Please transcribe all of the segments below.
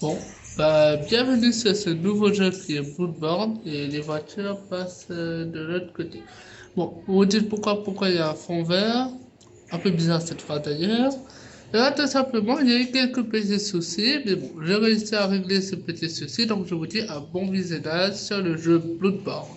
Bon, bienvenue sur ce nouveau jeu qui est Bloodborne et les voitures passent de l'autre côté. Bon, vous vous dites pourquoi il y a un fond vert, un peu bizarre cette fois d'ailleurs. Et là, tout simplement, il y a eu quelques petits soucis, mais bon, j'ai réussi à régler ces petits soucis, donc je vous dis un bon visionnage sur le jeu Bloodborne.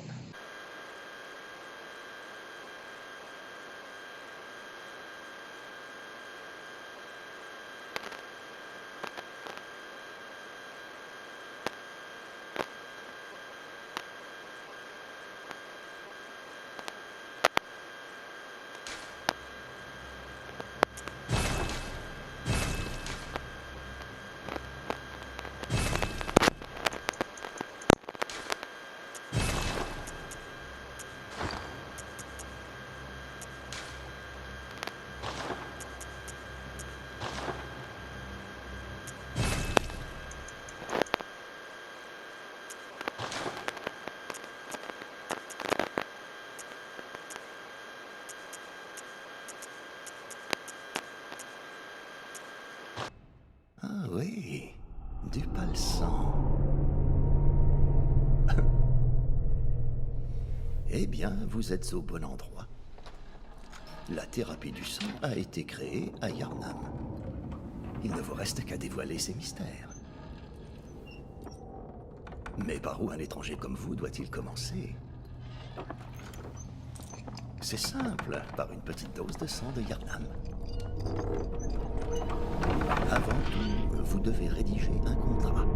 Ah oui, du palsant. Eh bien, vous êtes au bon endroit. La thérapie du sang a été créée à Yarnam. Il ne vous reste qu'à dévoiler ses mystères. Mais par où un étranger comme vous doit-il commencer? C'est simple, par une petite dose de sang de Yarnam. Avant tout, vous devez rédiger un contrat.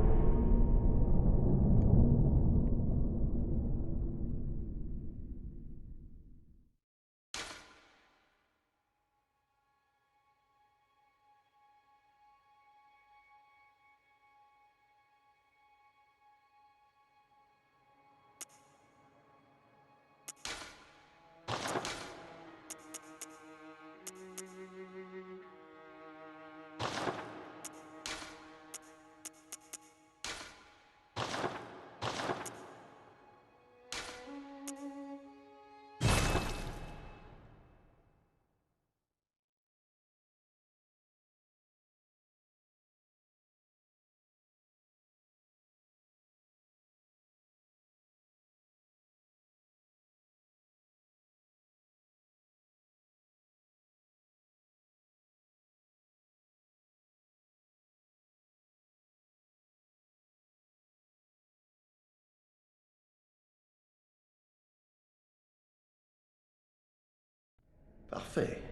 Parfait.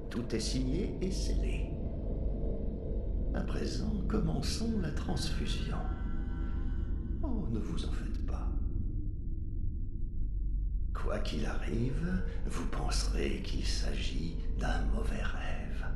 Tout est signé et scellé. À présent, commençons la transfusion. Oh, ne vous en faites pas. Quoi qu'il arrive, vous penserez qu'il s'agit d'un mauvais rêve.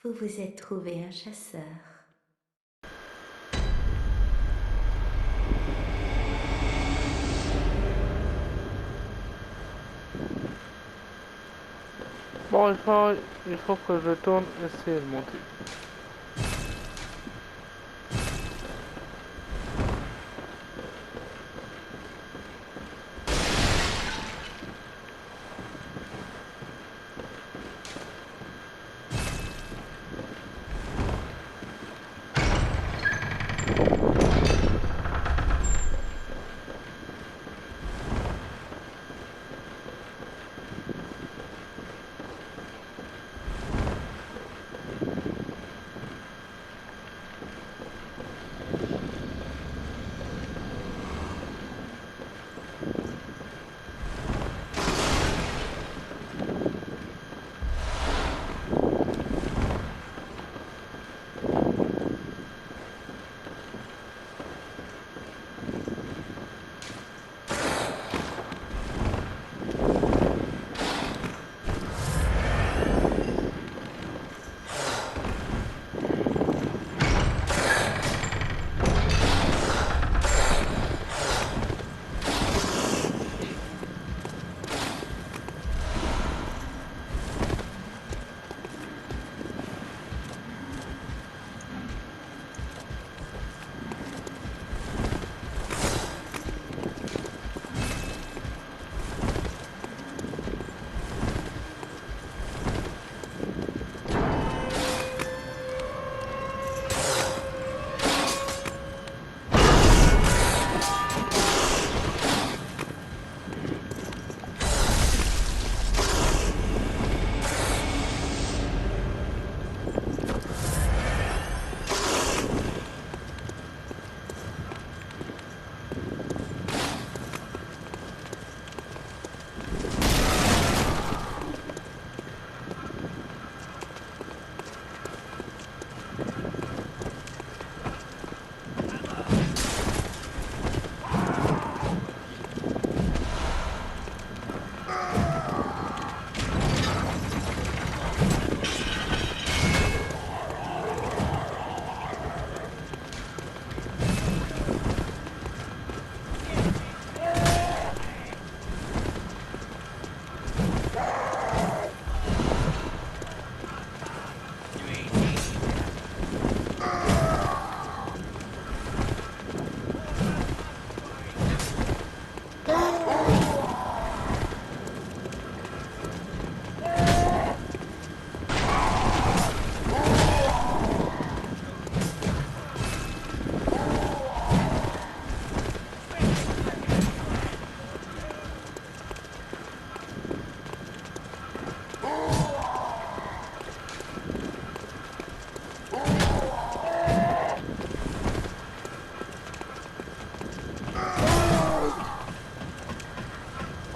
Vous vous êtes trouvé un chasseur. Bon, il faut que je tourne et essayer de monter.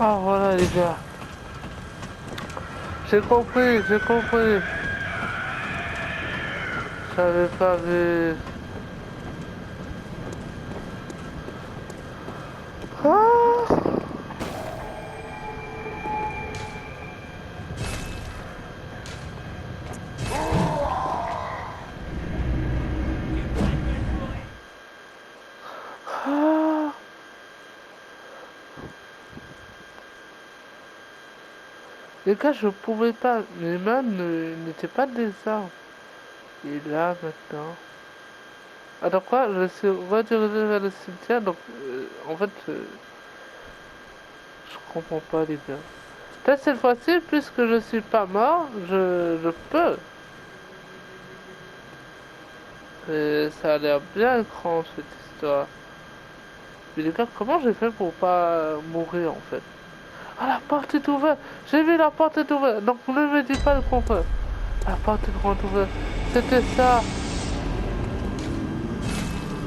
Ah voilà les gars. J'ai compris, j'ai compris. J'avais pas vu. Ah, ah. Les gars, je pouvais pas. Mes mains n'étaient pas des arbres. Et là maintenant. Alors quoi, je suis redirigé vers le cimetière, donc en fait, je comprends pas les gars. Peut-être cette fois-ci, puisque je suis pas mort, je peux. Et ça a l'air bien étrange cette histoire. Mais les gars, comment j'ai fait pour pas mourir en fait? Ah, la porte est ouverte! J'ai vu la porte est ouverte! Donc ne me dis pas le contraire. La porte est grande ouverte. C'était ça!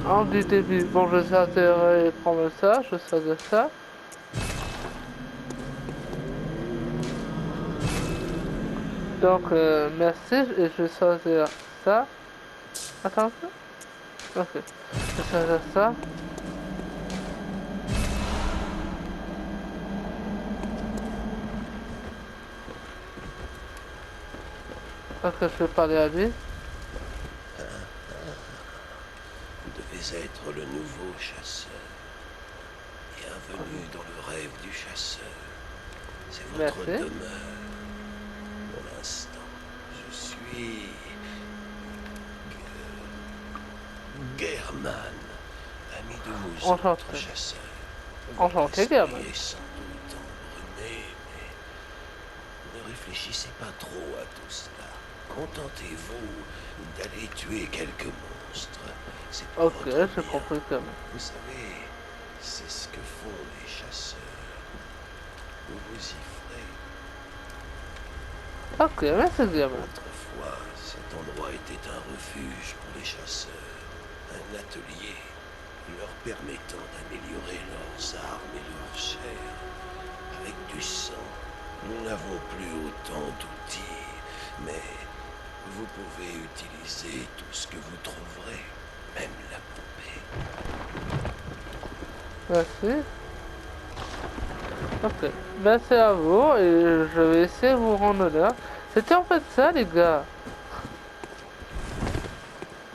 En du début. Bon, je sais prendre ça, je sais de ça. Donc, merci, et je vais choisir ça. Attends un peu. Ok. Je vais choisir ça. Ok, je vais parler à lui. Vous devez être le nouveau chasseur. Bienvenue dans le rêve du chasseur. C'est votre Merci. demeure. Pour l'instant, je suis... German, ami de vos Enchanté. autres chasseurs. Enchanté, Votre German. esprit est sans doute embrumé, mais ne réfléchissez pas trop à tout cela. Contentez-vous d'aller tuer quelques monstres. C'est pour Ok, votre j'ai bien. compris quand même. Vous savez, c'est ce que font les chasseurs. Vous vous y ferez. Ok, merci German. Autrefois, cet endroit était un refuge pour les chasseurs. Un atelier leur permettant d'améliorer leurs armes et leur chair. Avec du sang, nous n'avons plus autant d'outils, mais vous pouvez utiliser tout ce que vous trouverez, même la poupée. Merci. Ok, merci à vous et je vais essayer de vous rendre honneur. C'était en fait ça les gars.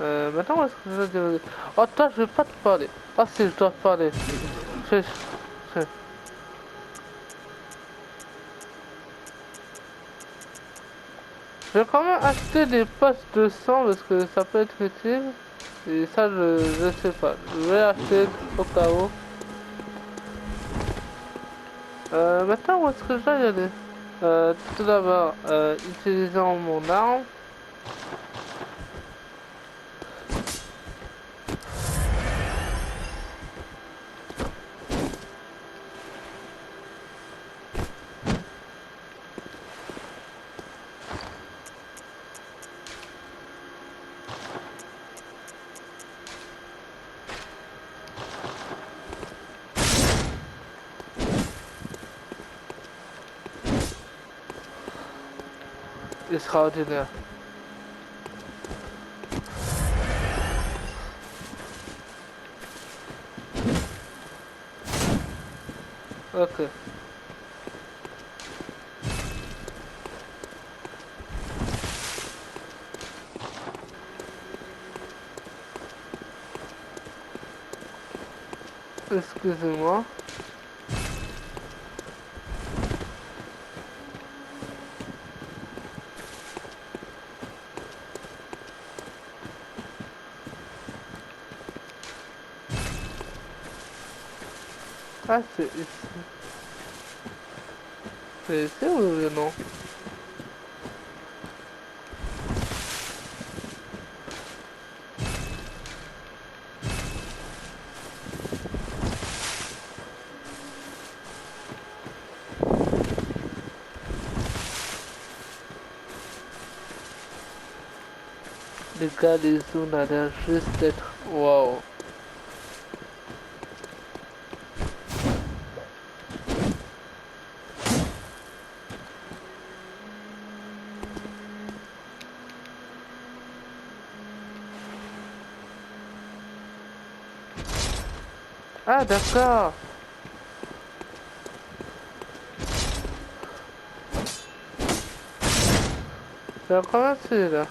Maintenant où est-ce que je vais dire... Oh toi je vais pas te parler. Ah si je dois te parler. Je- je- Je vais quand même acheter des poches de sang parce que ça peut être utile. Et ça je sais pas. Je vais acheter au cas où. Maintenant où est-ce que je dois y aller? Tout d'abord, utilisant mon arme. Extraordinaire. Ok. Excusez-moi. Ah, c'est ici. C'est ici ou non? Les gars, les zones a l'air juste d'être... Waouh. Ah, d'accord. Ça va commencer là.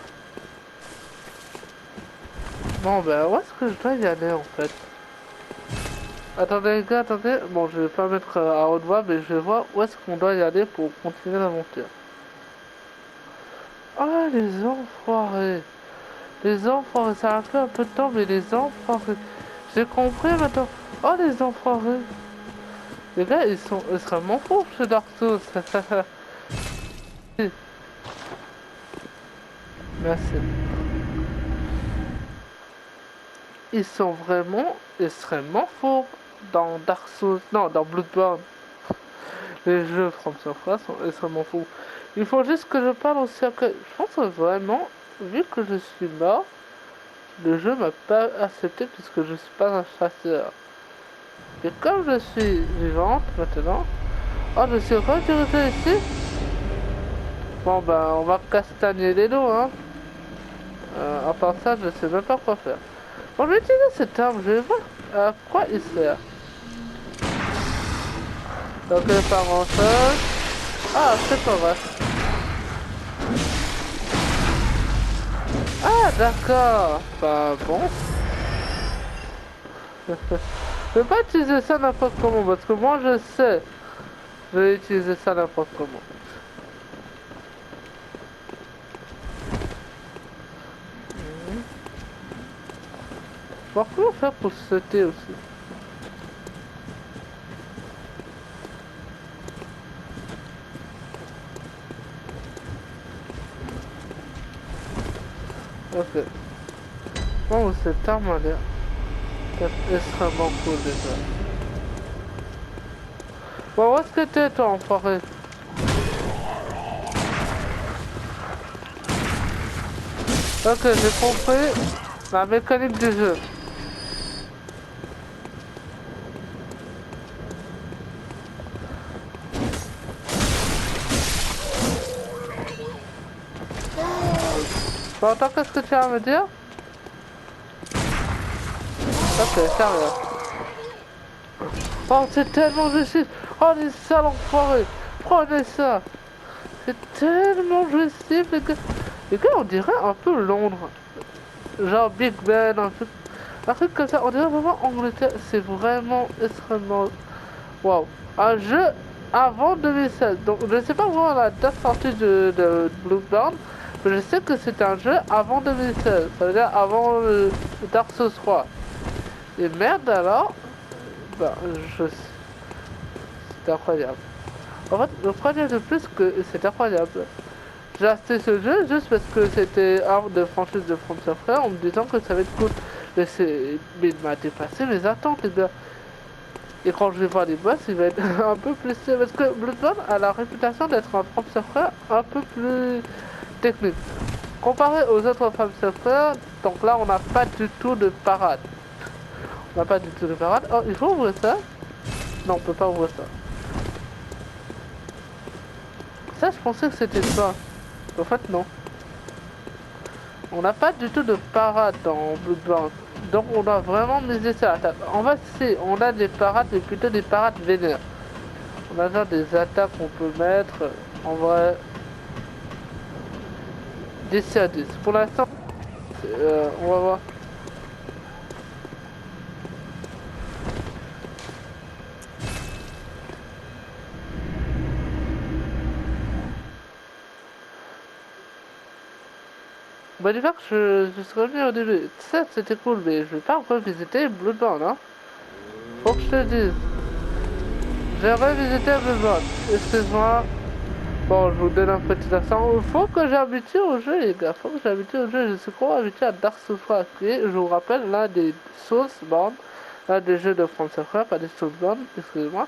Bon, ben, où est-ce que je dois y aller en fait? Attendez, les gars, attendez. Bon, je vais pas mettre à haute voix, mais je vais voir où est-ce qu'on doit y aller pour continuer l'aventure. Ah, les enfoirés. Les enfoirés, ça a fait un peu de temps, mais les enfoirés. J'ai compris maintenant. Oh, les enfoirés. Les gars, ils sont extrêmement forts chez Dark Souls. Merci. Ils sont vraiment extrêmement forts dans Dark Souls. Non, dans Bloodborne. Les jeux From Software sont extrêmement fous. Il faut juste que je parle aussi après. Je pense que vraiment, vu que je suis mort, le jeu m'a pas accepté puisque je suis pas un chasseur. Et comme je suis vivante maintenant, oh, je suis redirigé ici. Bon ben, on va castagner les dos, hein. À part ça, je sais même pas quoi faire. Bon, je vais utiliser cette arme, je vais voir à quoi il sert. Donc, pas grand chose. Ah, c'est pas vrai. Ah, d'accord. Bah, bon. Je vais pas utiliser ça n'importe comment parce que moi je sais. Je vais utiliser ça n'importe comment. Bon, comment faire pour sauter aussi? Ok. Bon, cette arme a l'air extrêmement cool déjà. Bon, où est-ce que t'es toi, enfoiré? Ok, j'ai compris la mécanique du jeu. Bon, attends, qu'est-ce que tu as à me dire? Ok, sérieux. Oh, c'est tellement jouissif. Oh, les sales enfoirés. Prenez ça. C'est tellement jouissif, les gars. Les gars, on dirait un peu Londres. Genre Big Ben, un truc comme ça. On dirait vraiment Angleterre. C'est vraiment extrêmement... Waouh. Un jeu avant 2016. Donc, je ne sais pas vraiment la date sortie de Bloodborne. Mais je sais que c'est un jeu avant 2016. Ça veut dire avant Dark Souls 3. Et merde alors. Bah, c'est incroyable. En fait, le problème de plus que c'est incroyable. J'ai acheté ce jeu juste parce que c'était un de franchise de From Software en me disant que ça va être cool. Mais il m'a dépassé mes attentes, les gars. Et quand je vais voir les boss, il va être un peu plus... Parce que Bloodborne a la réputation d'être un From Software un peu plus technique. Comparé aux autres From Software, donc là on n'a pas du tout de parade. On n'a pas du tout de parade. Oh, il faut ouvrir ça? Non, on peut pas ouvrir ça. Ça, je pensais que c'était ça. En fait, non. On n'a pas du tout de parade dans Bloodborne. Donc, on doit vraiment miser sur l'attaque. En fait, si, on a des parades, mais plutôt des parades vénères. On a genre des attaques qu'on peut mettre. En vrai, 10 à 10. Pour l'instant, on va voir. Bah, du coup, je suis revenu au début. Certes, c'était cool, mais je vais pas revisiter Bloodborne, hein. Faut que je te dise. J'ai revisité Bloodborne. Excuse-moi. Bon, je vous donne un petit instant. Faut que j'habitue au jeu, les gars. Faut que j'habitue au jeu. Je suis trop habitué à Dark Souls 3. Et je vous rappelle, l'un des Soulsborne, l'un des jeux de From Software, pas des Soulsborne, excusez-moi,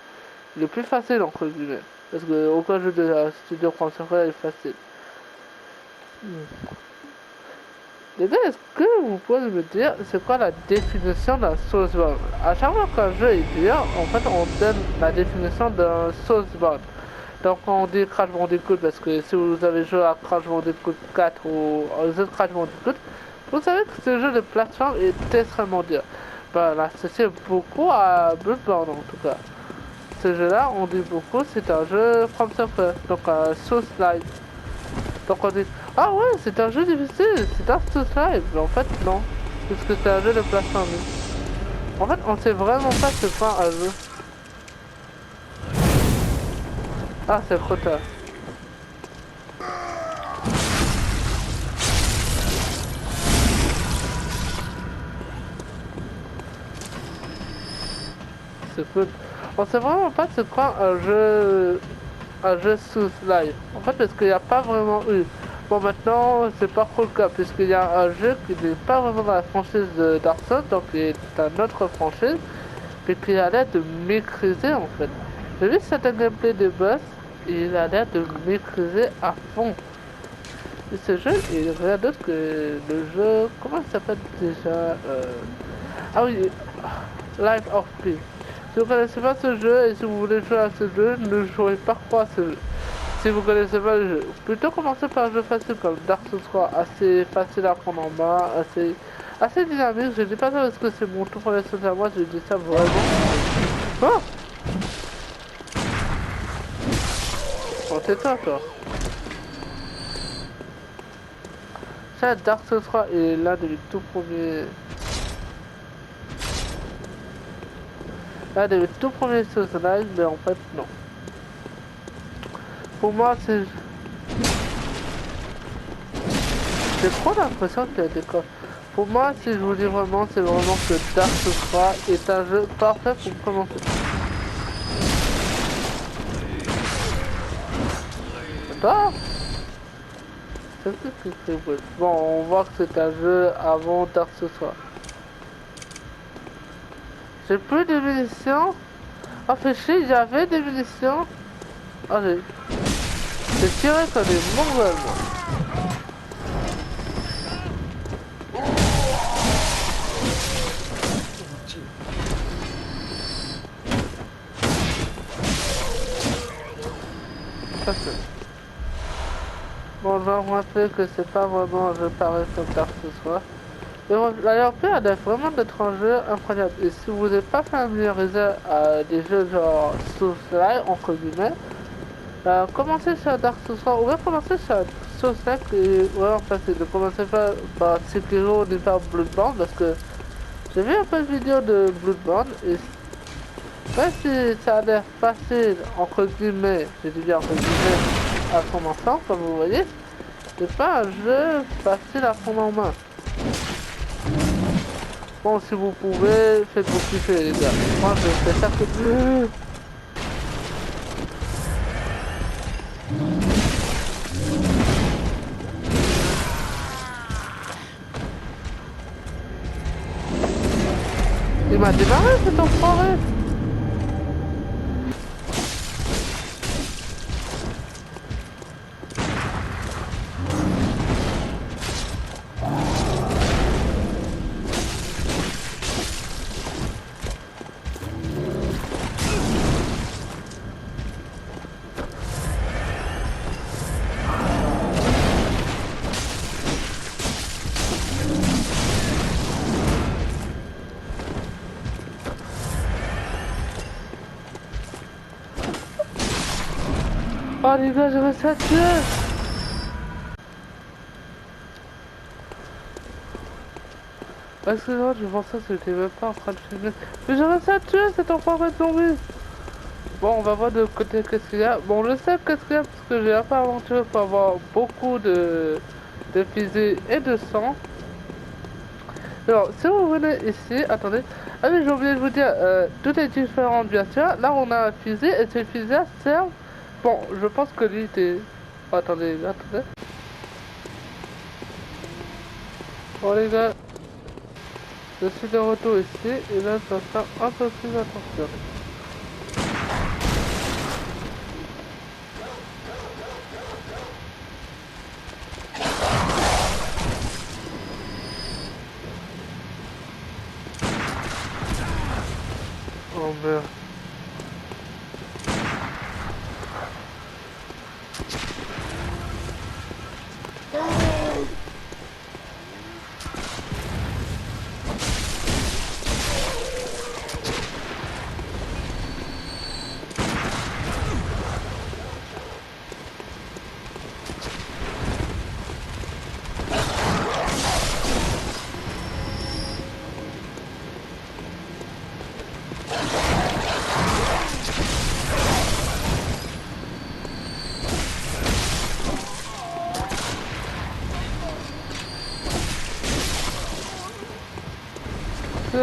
le plus facile entre guillemets. Parce que aucun jeu de la studio From Software est facile. Les gars, est-ce que vous pouvez me dire c'est quoi la définition d'un Soulsborne? À chaque fois qu'un jeu est dur, en fait, on donne la définition d'un Soulsborne. Donc on dit Crash Bandicoot parce que si vous avez joué à Crash Bandicoot 4 ou aux autres Crash Bandicoot, vous savez que ce jeu de plateforme est extrêmement dur. pas l'associer beaucoup à Bloodborne en tout cas. Ce jeu-là, on dit beaucoup, c'est un jeu From Software, donc un Souls-like. Donc on dit, ah ouais, c'est un jeu difficile, c'est un Souls-like. Mais en fait, non, puisque c'est un jeu de platforming. En fait, on sait vraiment pas ce qu'est un jeu. Ah, c'est trop tard. C'est cool. On sait vraiment pas c'est quoi un jeu sous live. En fait, parce qu'il n'y a pas vraiment eu. Bon, maintenant, c'est pas trop le cas, puisqu'il y a un jeu qui n'est pas vraiment dans la franchise de Dark Souls, donc il est une autre franchise, et qui a l'air de maîtriser en fait. J'ai vu certains gameplay de boss, et il a l'air de maîtriser à fond. Et ce jeu est rien d'autre que le jeu. Comment il s'appelle déjà Ah oui, Life of Pi. Si vous connaissez pas ce jeu et si vous voulez jouer à ce jeu, ne jouez pas à ce jeu. Si vous connaissez pas le jeu, plutôt commencer par un jeu facile comme Dark Souls 3, assez facile à prendre en main, assez dynamique. Je dis pas ça parce que c'est mon tout premier Souls à moi, je dis ça vraiment. Oh, oh tais-toi toi. Ça, Dark Souls 3 est l'un des tout premiers. L'un des tout premiers Souls-like, mais en fait non. Pour moi, c'est... J'ai trop l'impression qu'il y a des codes. Pour moi, si je vous dis vraiment, c'est vraiment que Dark Souls 3 est un jeu parfait pour commencer. D'accord. Bon, on voit que c'est un jeu avant Dark Souls 3. J'ai plus de munitions. Ah, fait chier, j'avais des munitions. Allez. J'ai tiré comme des mongols, moi. Bon, je vais vous rappeler que c'est pas vraiment un jeu pareil comme Dark Souls 3. Mais bon, la RP a l'air vraiment d'être un jeu incroyable. Et si vous n'êtes pas familiarisé à des jeux genre Souls-like, entre guillemets, commencez sur Dark Souls 3 ou bien commencez sur Souls-like et vraiment facile. De commencer par Sekiro ou par Bloodborne parce que j'ai vu un peu de vidéo de Bloodborne et même si ça a l'air facile, entre guillemets, j'ai dit bien entre guillemets, à son enfant, comme vous voyez, c'est pas un jeu facile à prendre en main. Bon, si vous pouvez, faites-vous kiffer les gars. Moi je fais ça que... Il m'a démarré cet enfoiré. Oh les gars, j'ai réussi à tuer. Excusez-moi, je pensais que j'étais même pas en train de filmer. Mais j'ai réussi à tuer cet enfoiré de zombie. Bon, on va voir de côté qu'est-ce qu'il y a. Bon, je sais qu'est-ce qu'il y a parce que j'ai un peu aventuré pour avoir beaucoup de fusils et de sang. Alors, si vous venez ici, attendez. Ah oui, j'ai oublié de vous dire, tout est différent bien sûr. Là, on a un fusil et ce fusil sert... Bon, je pense que lui était... Oh, attendez, attendez. Bon les gars, je suis de retour ici et là, je dois faire un peu plus attention. Oh merde.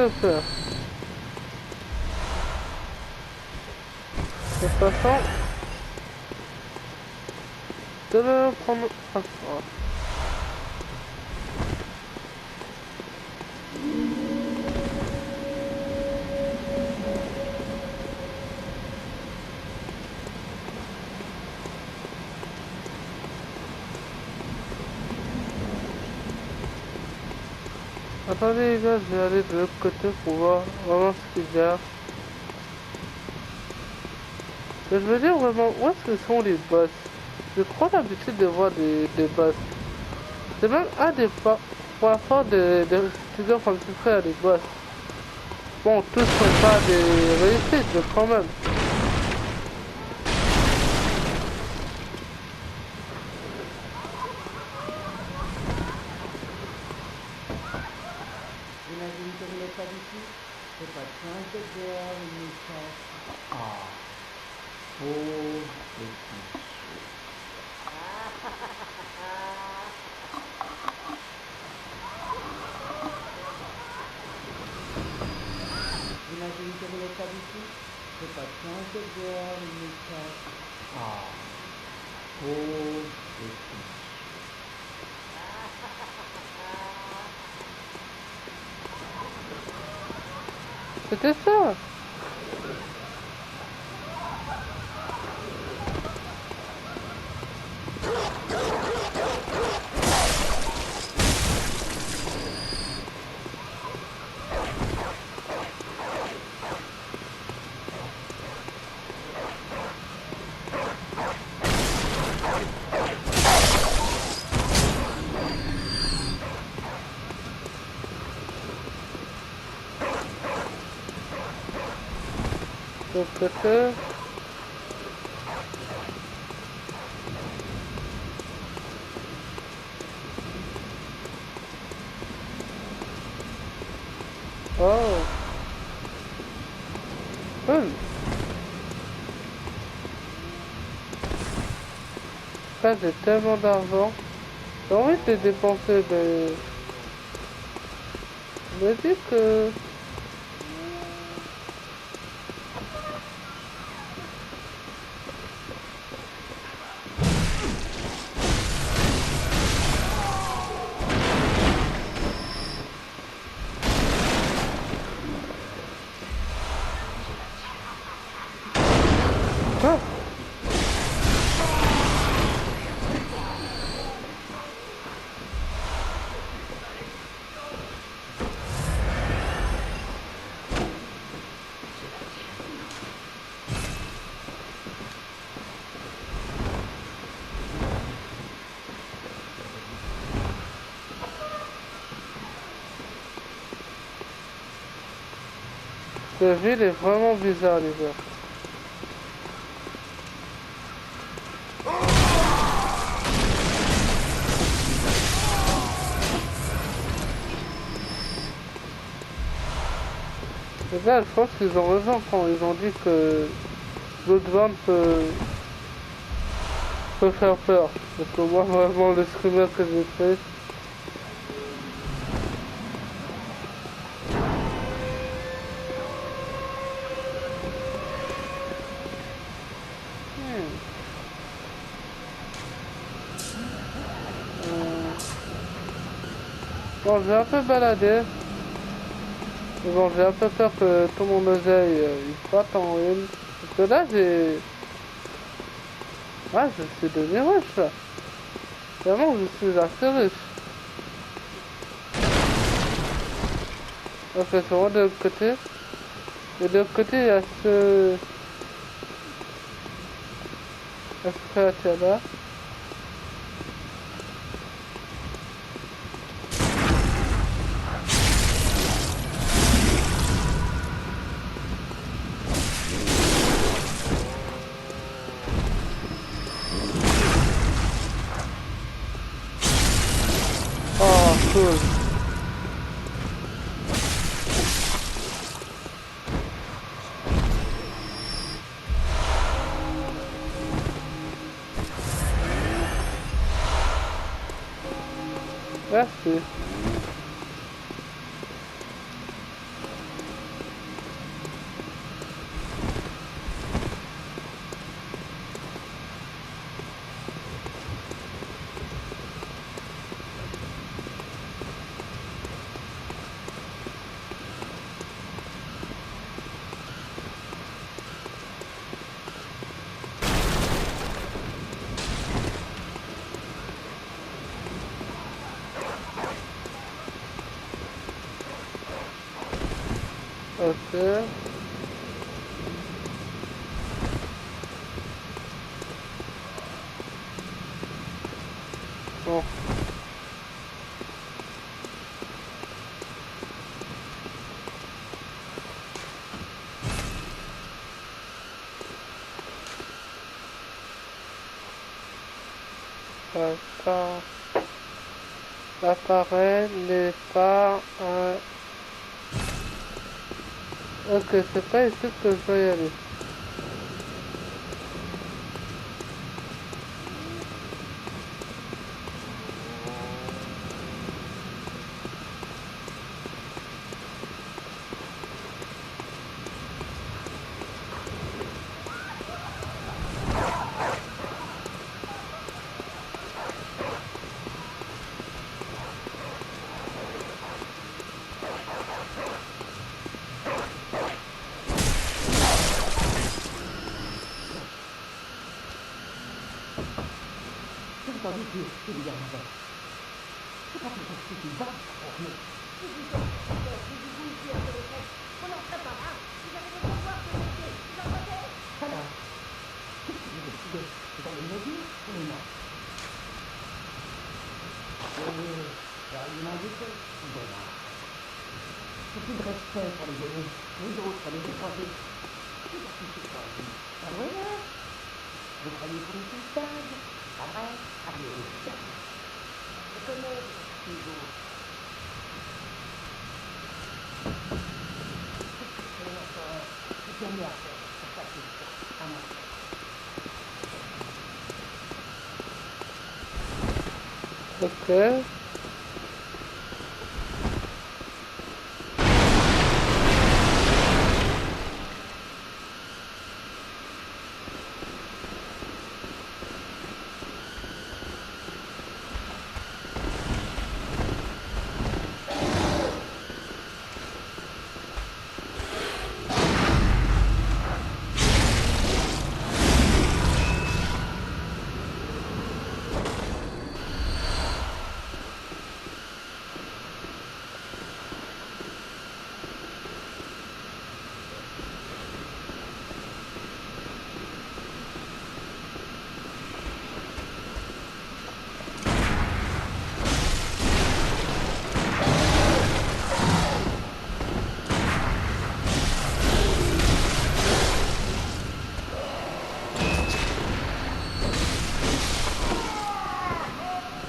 le faire. De toute façon, je vais le prendre. Ah, ah. Attendez les gars, je vais aller de l'autre côté pour voir vraiment ce qu'il y a. Mais je veux dire vraiment, où est-ce que sont les boss? J'ai trop l'habitude de voir des boss. C'est même un des points forts de Studio comme tu à des boss. Bon, tous sont pas des réussites, mais quand même. J'imagine que vous n'êtes pas d'ici. C'est pas de chance d'être dehors, une moustache. Ah, oh, petit chou. J'imagine que vous n'êtes pas d'ici. C'est pas de chance d'être dehors, une moustache. Ah, oh, petit chou. C'était ça. Donc peut-être. Oh. Cool. Ça j'ai tellement d'argent. J'ai envie de les dépenser, mais... Je me dis que... Ah. Cette ville est vraiment bizarre, les gars. Les gars, je pense qu'ils ont raison quand ils ont dit que Bloodborne peut faire peur. Parce que moi, vraiment, le screamer que j'ai fait... Bon, j'ai un peu baladé. Mais bon, j'ai un peu peur que tout mon oseille il parte en une. Parce que là, j'ai... Ah, je suis devenu riche, là. Vraiment, je suis assez riche. Ok, c'est vraiment de l'autre côté. Et de l'autre côté, il y a ce... créature-là. Oh, cool. Merci. Ok. Bon. Attends. L'appareil n'est pas un... Ok, c'est pas ici que je dois y aller. J'ai entendu dire qu'il y a un verre. C'est pas quelque chose qui va pour nous. Alors, qu'est-ce que vous décidez? Vous allez me dire ou non? Il m'a dit que c'est dommage. Beaucoup de respect pour les aînés, les autres, les étrangers. Tout à fait étranger. Ah ouais? Vous croyez pour une petite table? Pas vrai? Allez, je connais les autres. C'est bien mieux à faire, c'est ça qui est sûr, à mon sens. Ok.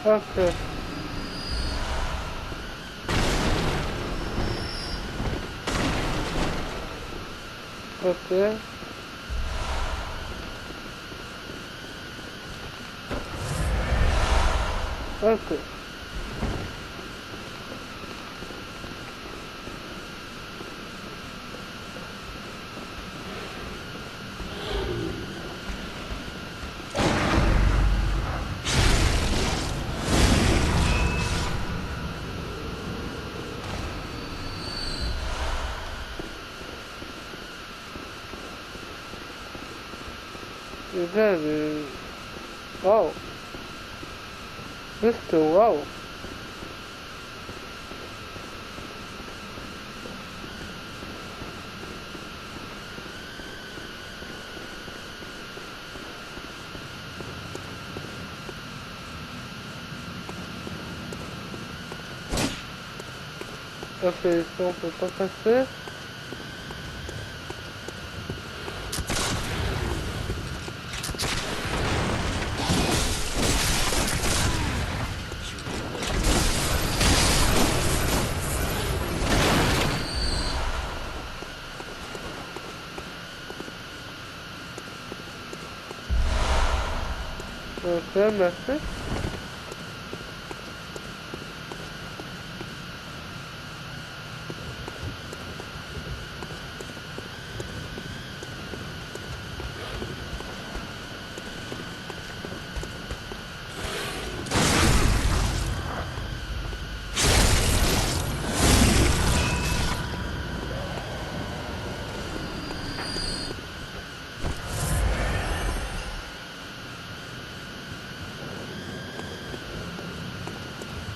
Ok. Ok. Ok. Déjà, wow. Juste wow. Ok, ici on peut pas passer. Ok, merci.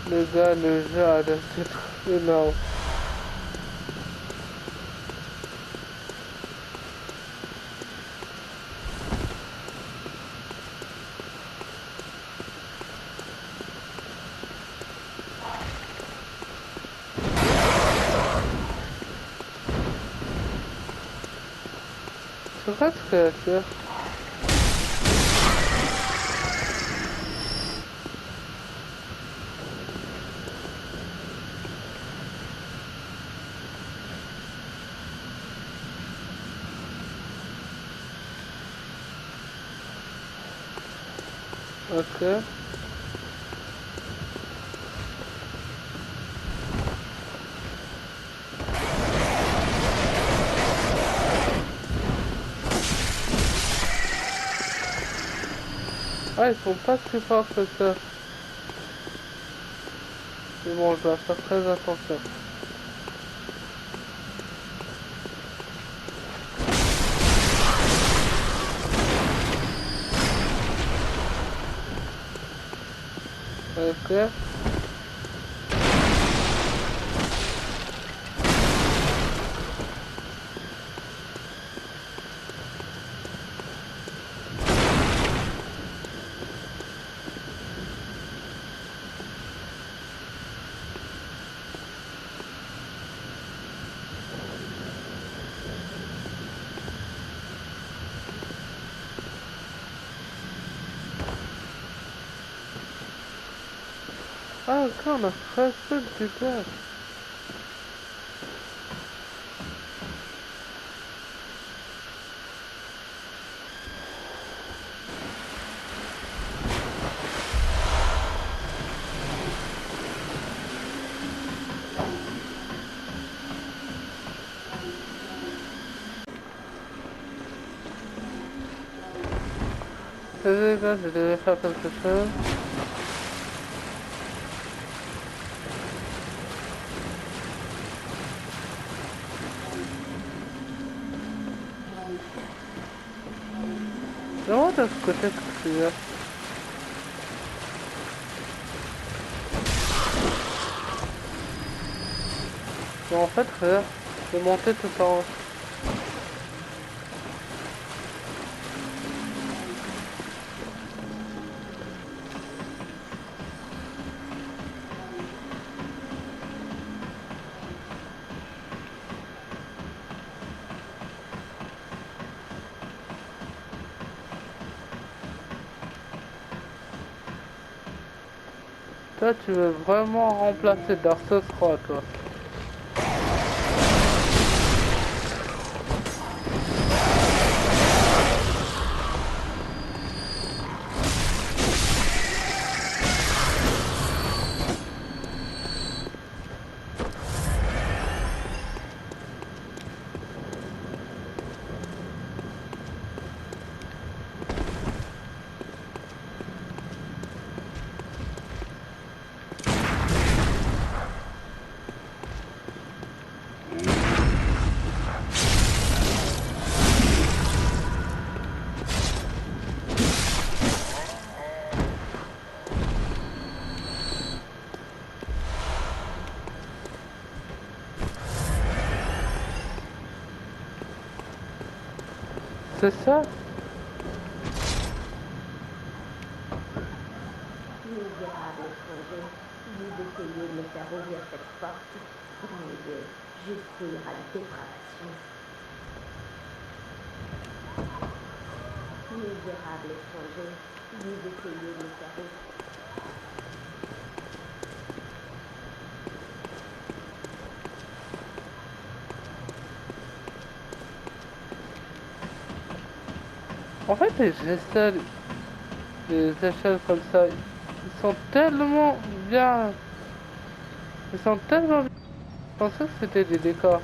Les gars, le jeu a l'air d'être énorme. Presque sûr. Ok. Ah, ils sont pas si forts que ça. Mais bon, je dois faire très attention. Ok. Ah, ok, on a presque du gaz. Désolé, gars, je devais faire quelque chose. Non, de ce côté, ce que mais en fait, regarde, je vais monter tout en haut. Toi, tu veux vraiment remplacer Dark Souls 3, toi. C'est ça? Misérable étranger, vous essayez de me faire ouvrir cette porte. Grand Dieu, jouir à la dépravation. Misérable étranger, vous essayez de me faire ouvrir. En fait, les échelles comme ça, ils sont tellement bien. Ils sont tellement bien. Je pensais que c'était des décors.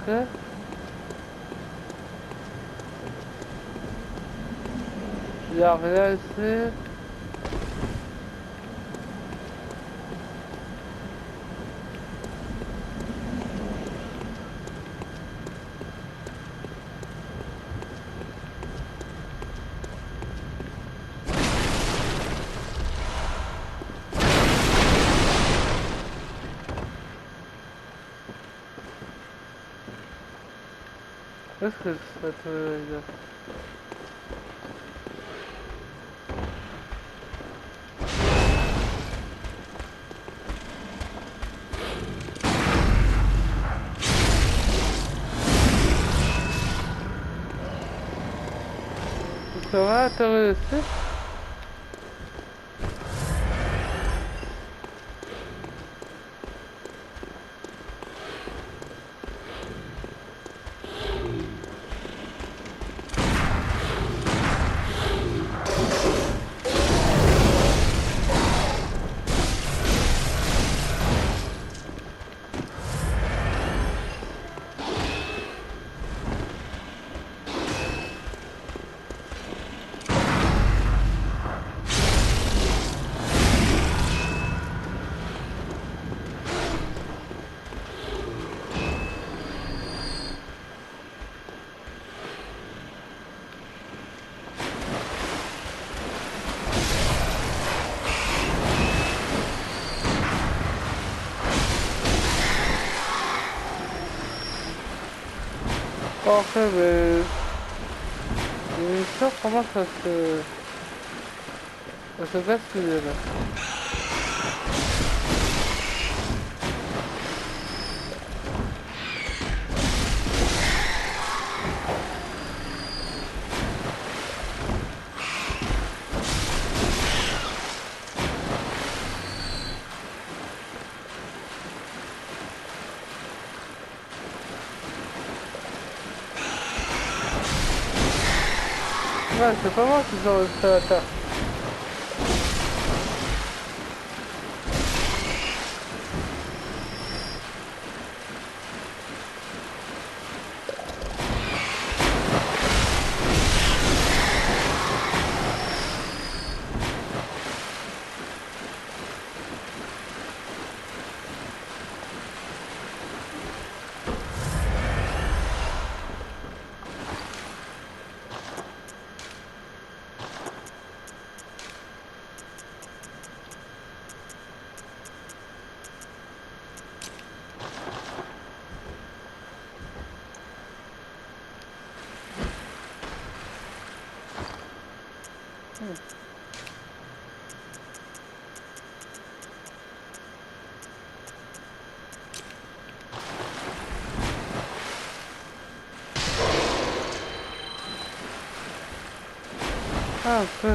Ok. Il n'y a rien ici. Qu'est-ce que ça te veut dire? Ça va t'intéresser? Ok, mais... l'histoire commence à se basculer là. Ouais, c'est pas moi qui suis l'installateur. Ah, peu.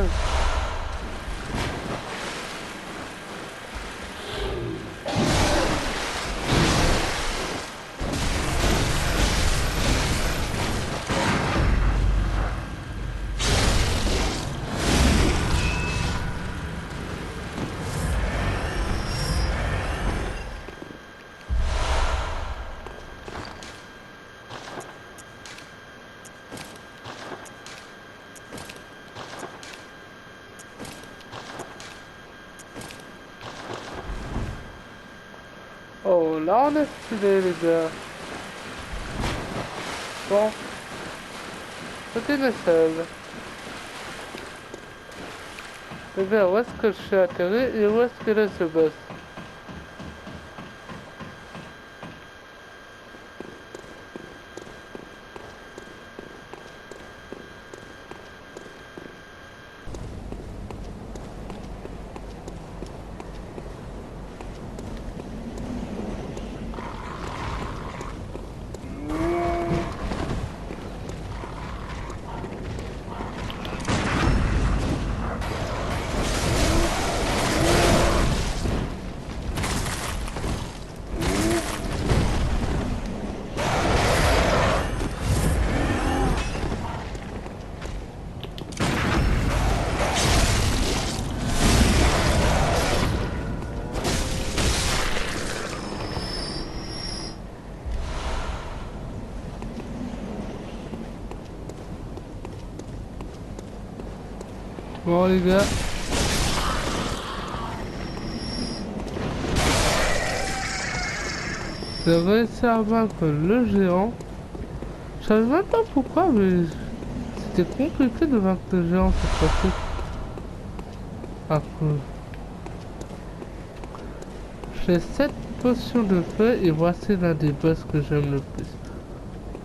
Oh, là on est stylé les gars. Bon, c'est une échelle. Et bien, où est-ce que je suis atterri et où est-ce que là ce boss? Bon les gars. J'ai réussi à vaincre le géant. Je savais même pas pourquoi, mais c'était compliqué de vaincre le géant cette fois-ci. Ah cool. J'ai 7 potions de feu et voici l'un des boss que j'aime le plus.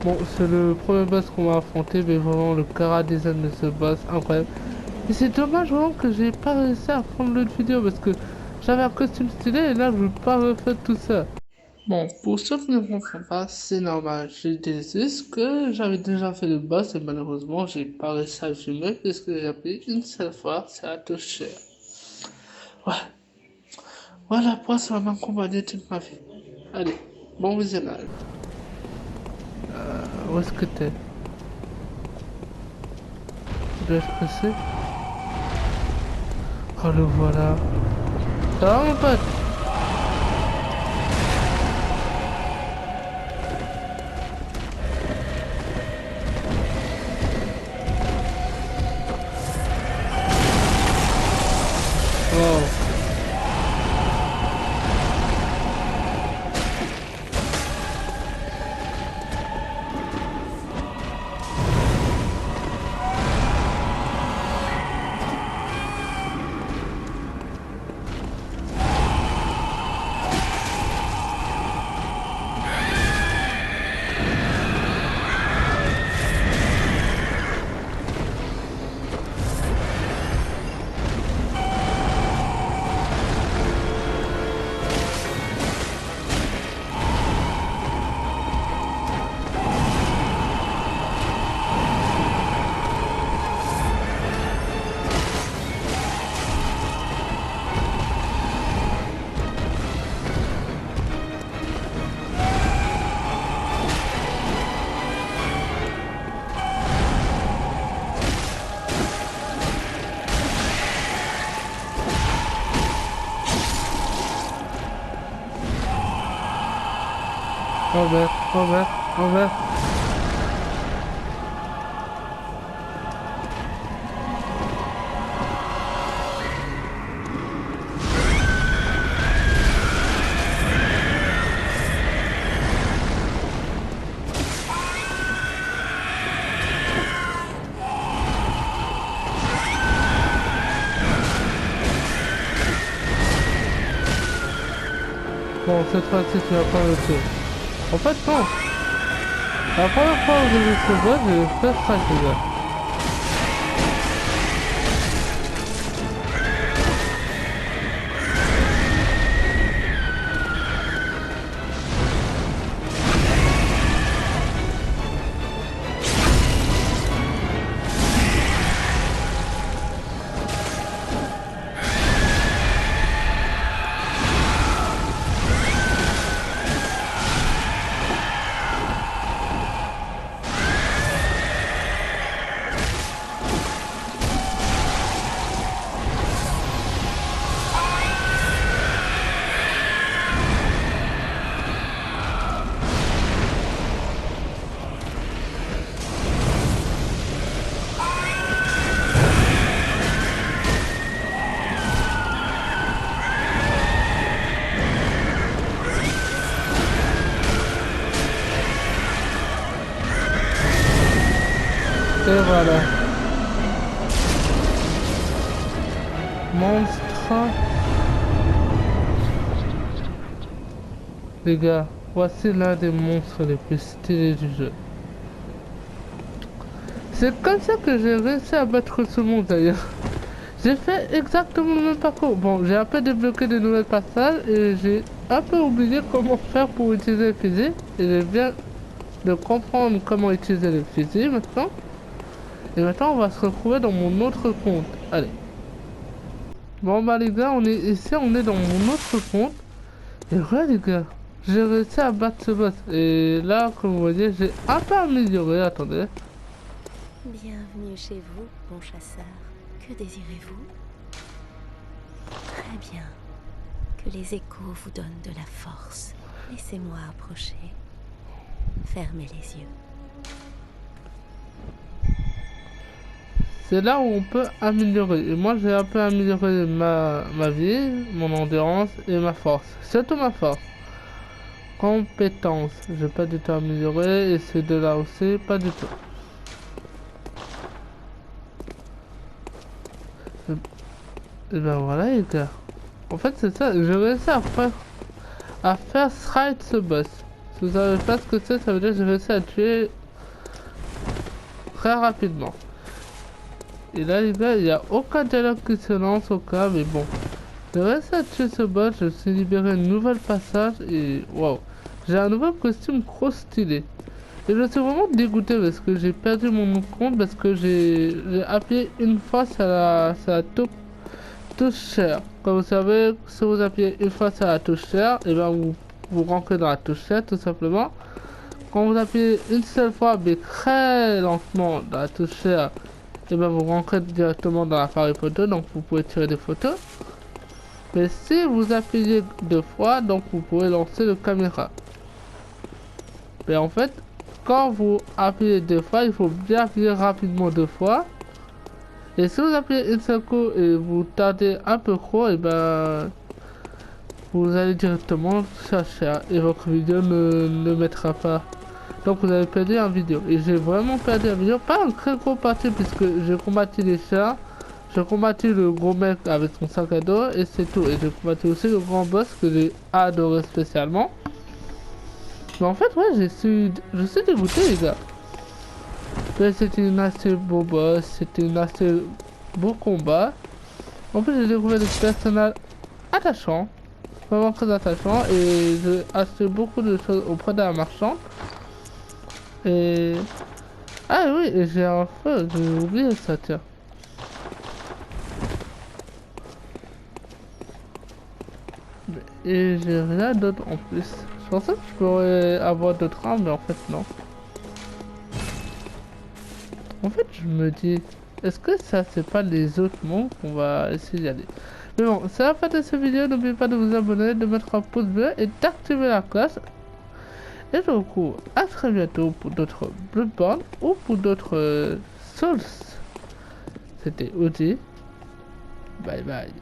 Bon, c'est le premier boss qu'on va affronter, mais vraiment le chara-design de ce boss, incroyable. Et c'est dommage vraiment que j'ai pas réussi à prendre l'autre vidéo parce que j'avais un costume stylé et là je veux pas refaire tout ça. Bon, pour ceux qui ne comprennent pas, c'est normal. J'ai des juste que j'avais déjà fait le boss et malheureusement j'ai pas réussi à filmer puisque j'ai appris une seule fois, ça a touché. Ouais. Voilà pour ça m'a accompagné toute ma vie. Allez, bon visionnage. Où est-ce que t'es? Tu dois être pressé? Oh le voilà. Ça va mon pote? Wow. Envers. Bon, cette fois-ci, tu vas pas le tuer. En fait, non. La première fois où j'ai vu ce boss, j'ai fait ça, les gars. Et voilà. Monstre. Les gars, voici l'un des monstres les plus stylés du jeu. C'est comme ça que j'ai réussi à battre ce monstre d'ailleurs. J'ai fait exactement le même parcours. Bon, j'ai un peu débloqué de nouvelles passages et j'ai un peu oublié comment faire pour utiliser le fusil. Et je viens de comprendre comment utiliser le fusil maintenant. Et maintenant on va se retrouver dans mon autre compte. Allez. Bon bah les gars, on est ici, on est dans mon autre compte. Et ouais les gars, j'ai réussi à battre ce boss. Et là, comme vous voyez, j'ai un peu amélioré. Attendez. Bienvenue chez vous, bon chasseur. Que désirez-vous? Très bien. Que les échos vous donnent de la force. Laissez-moi approcher. Fermez les yeux. c'est là où on peut améliorer. Et moi, j'ai un peu amélioré ma vie, mon endurance et ma force. Surtout ma force. Compétences, j'ai pas du tout amélioré. Et ces deux-là aussi, pas du tout. Et ben voilà les gars. En fait, c'est ça. J'ai réussi à faire strike ce boss. Si vous savez pas ce que c'est, ça veut dire que j'ai réussi à tuer très rapidement. Et là les gars, il n'y a aucun dialogue qui se lance au cas, mais bon. J'ai réussi à tuer ce boss, je me suis libéré une nouvelle passage et waouh. J'ai un nouveau costume trop stylé. Et je suis vraiment dégoûté parce que j'ai perdu mon compte parce que j'ai appuyé une fois sur la touche share. Comme vous savez, si vous appuyez une fois sur la touche share, et ben vous rentrez dans la touche share tout simplement. Quand vous appuyez une seule fois mais très lentement dans la touche share, et ben vous rentrez directement dans l'appareil photo, donc vous pouvez tirer des photos. Mais si vous appuyez deux fois, donc vous pouvez lancer le caméra. Mais en fait, quand vous appuyez deux fois, il faut bien appuyer rapidement deux fois. Et si vous appuyez une seule coup et vous tardez un peu trop, et ben vous allez directement chercher et votre vidéo ne mettra pas. Donc vous avez perdu une vidéo. Et j'ai vraiment perdu une vidéo, pas un très gros parti puisque j'ai combattu les chats. J'ai combattu le gros mec avec son sac à dos et c'est tout. Et j'ai combattu aussi le grand boss que j'ai adoré spécialement. Mais en fait, ouais, je suis dégoûté, les gars. Mais c'était une assez beau boss, c'était une assez beau combat. En plus, j'ai découvert des personnages attachants, vraiment très attachants. Et j'ai acheté beaucoup de choses auprès de la marchande. Et. Ah oui, et j'ai un feu, j'ai oublié ça, tiens. Et j'ai rien d'autre en plus. Je pensais que je pourrais avoir d'autres armes, mais en fait non. En fait je me dis, est-ce que ça c'est pas les autres mondes qu'on va essayer d'y aller. Mais bon, c'est la fin de cette vidéo, n'oubliez pas de vous abonner, de mettre un pouce bleu et d'activer la cloche. Et je vous retrouve à très bientôt pour d'autres Bloodborne ou pour d'autres Souls. C'était Audi. Bye bye.